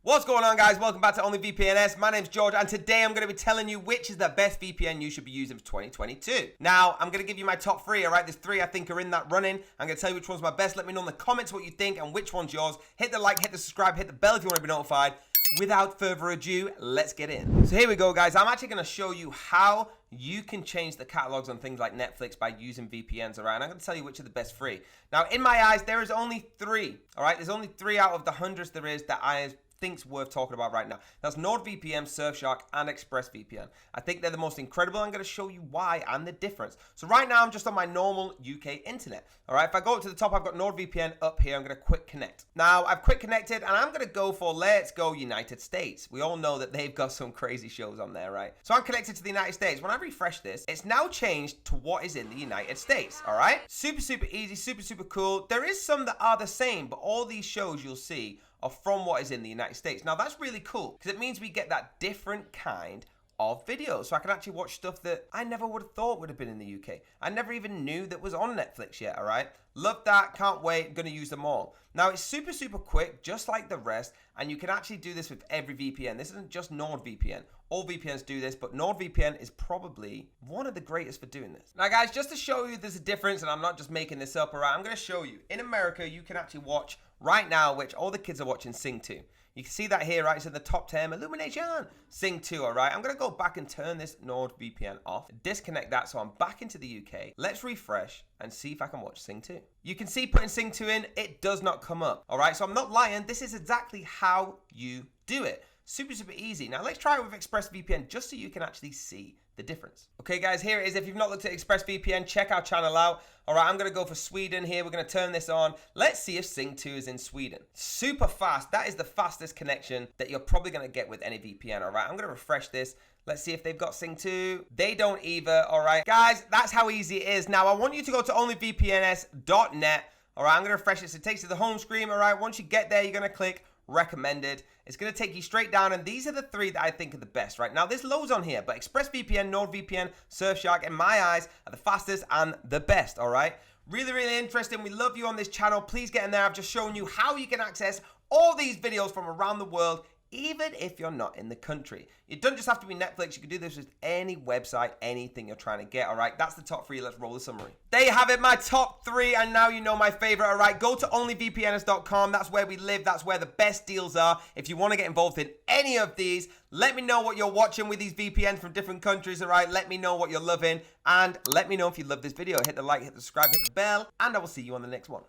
What's going on, guys? Welcome back to Only VPNs. My name's George, and today I'm going to be telling you which is the best VPN you should be using for 2022. Now, I'm going to give you my top three, all right? There's three I think are in that running. I'm going to tell you which one's my best. Let me know in the comments what you think and which one's yours. Hit the like, hit the subscribe, hit the bell if you want to be notified. Without further ado, let's get in. So here we go, guys. I'm actually going to show you how you can change the catalogs on things like Netflix by using VPNs, all right? And I'm going to tell you which are the best three. Now, in my eyes, there is only three, all right? There's only three out of the hundreds there is that I think's worth talking about right now. That's Nord VPN, Surfshark, and ExpressVPN. I think they're the most incredible. I'm going to show you why and the difference. So right now, I'm just on my normal UK internet. All right, if I go up to the top, I've got NordVPN up here. I'm going to quick connect. Now, I've quick connected, and I'm going to go for Let's Go United States. We all know that they've got some crazy shows on there, right? So I'm connected to the United States. When I refresh this, it's now changed to what is in the United States, all right? Super, super easy, super, super cool. There is some that are the same, but all these shows you'll see are from what is in the United States. Now, that's really cool because it means we get that different kind of videos. So I can actually watch stuff that I never would have thought would have been in the UK. I never even knew that was on Netflix yet, all right? Love that, can't wait, gonna use them all. Now, it's super, super quick, just like the rest, and you can actually do this with every VPN. This isn't just NordVPN. All VPNs do this, but NordVPN is probably one of the greatest for doing this. Now, guys, just to show you there's a difference, and I'm not just making this up, all right? I'm gonna show you. In America, you can actually watch right now, which all the kids are watching, Sing 2. You can see that here, right? It's in the top 10, Illumination, Sing 2, all right? I'm gonna go back and turn this NordVPN off, disconnect that, so I'm back into the UK. Let's refresh and see if I can watch Sing 2. You can see putting Sing 2 in, it does not come up, all right? So I'm not lying, this is exactly how you do it. Super, super easy. Now let's try it with ExpressVPN just so you can actually see the difference. Okay, guys, here it is. If you've not looked at ExpressVPN, check our channel out. All right, I'm gonna go for Sweden here. We're gonna turn this on. Let's see if Sing 2 is in Sweden. Super fast. That is the fastest connection that you're probably gonna get with any VPN, all right? I'm gonna refresh this. Let's see if they've got Sing 2. They don't either, all right? Guys, that's how easy it is. Now, I want you to go to onlyvpns.net. All right, I'm gonna refresh this. It takes you to the home screen, all right? Once you get there, you're gonna click recommended. It's going to take you straight down, and these are the three that I think are the best, right? Now, there's loads on here, but ExpressVPN, NordVPN, Surfshark, in my eyes, are the fastest and the best, all right? Really, really interesting. We love you on this channel. Please get in there. I've just shown you how you can access all these videos from around the world, even if you're not in the country. It doesn't just have to be Netflix. You can do this with any website, anything you're trying to get, all right? That's the top three. Let's roll the summary. There you have it, my top three, and now you know my favorite, all right? Go to onlyvpns.com. That's where we live. That's where the best deals are. If you want to get involved in any of these, let me know what you're watching with these VPNs from different countries, all right? Let me know what you're loving, and let me know if you love this video. Hit the like, hit the subscribe, hit the bell, and I will see you on the next one.